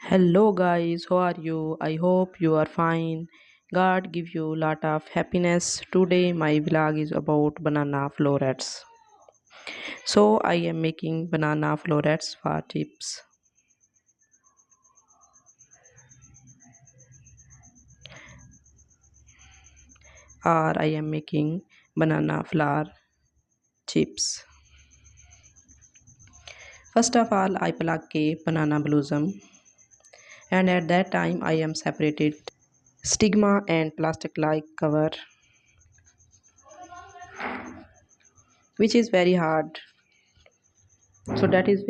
Hello guys, how are you? I hope you are fine. God give you lot of happiness. Today my vlog is about banana florets. So I am making banana florets for chips, or I am making banana flour chips. First of all, I pluck a banana blossom, and at that time I am separated stigma and plastic like cover, which is very hard. So that is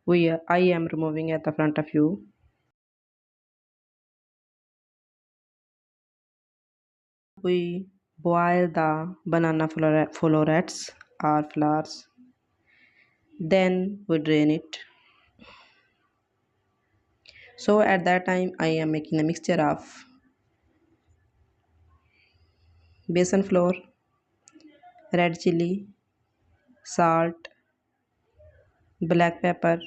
why I am removing at the front of you. We boil the banana florets or flowers, then we drain it. So at that time I am making a mixture of besan flour, red chili, salt, black pepper,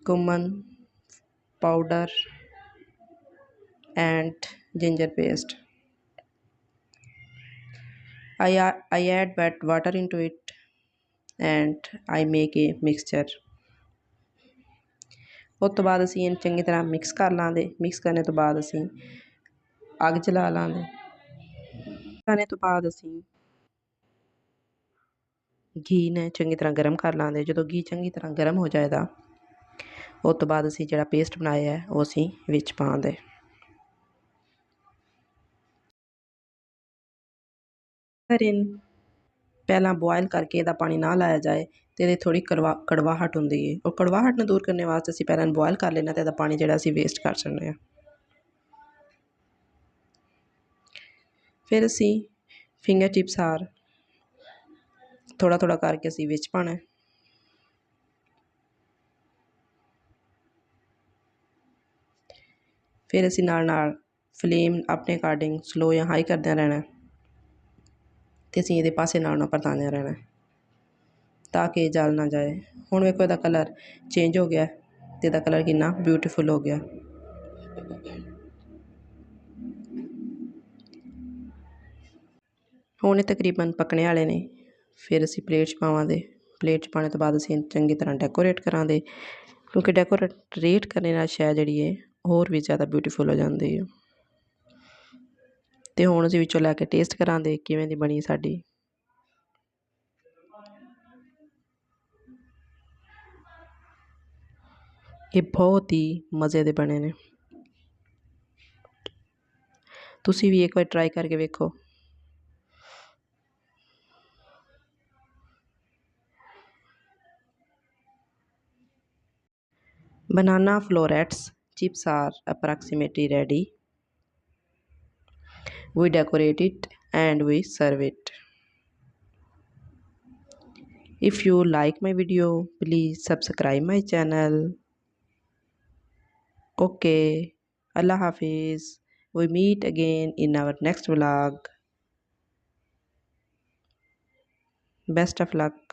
cumin powder, and ginger paste. I add wet water into it and I make a mixture. ਉਸ ਤੋਂ ਬਾਅਦ ਅਸੀਂ ਇਹਨੂੰ ਚੰਗੀ ਤਰ੍ਹਾਂ mix ਕਰ ਲਾਂਗੇ। Mix ਕਰਨ ਤੋਂ ਬਾਅਦ ਅਸੀਂ ਅੱਗ ਜਲਾ ਲਾਂਗੇ। ਲਾਣੇ ਤੋਂ ਬਾਅਦ ਅਸੀਂ घी ने चंगी तरह गर्म कर लाँगे। जो घी चंगी तरह गर्म हो जाएगा उस तो बाद असी जिहड़ा पेस्ट बनाया है वो असी विच पा दे। फिर इन पहला बॉयल करके इहदा पानी ना लाया जाए तो ये थोड़ी कड़वाहट होंदी है। और कड़वाहट नूं दूर करने वास्ते असी पहला बॉयल कर लेना तो इहदा पानी जिहड़ा असी वेस्ट कर छड्डने आ। फिर असी फिंगर टिप्स हार थोड़ा थोड़ा करके असी विच पाना है। फिर असी नाल फ्लेम अपने अकॉर्डिंग स्लो या हाई करदे रहना तो असी ये पासे नाल परतांदे रहना ताकि जल ना जाए। हुण वेखो इहदा कलर चेंज हो गया तो इहदा कलर कितना ब्यूटीफुल हो गया। हुण ये तकरीबन पकने वाले ने। फिर असी प्लेट च पावांगे। प्लेट च पाने तो बाद असी चंगी तरह डेकोरेट करांगे क्योंकि डेकोरेट करने नाल शै जिहड़ी है होर भी ज़्यादा ब्यूटीफुल हो जाती है। तो हुण असी विचों लैके टेस्ट करांगे किवें दी बनी साडी। ये बहुत ही मज़े दे बने ने। तुसी भी एक बार ट्राई करके वेखो। Banana florets chips are approximately ready. We decorate it and we serve it. If you like my video, please subscribe my channel. Okay, Allah Hafiz. We meet again in our next vlog. Best of luck.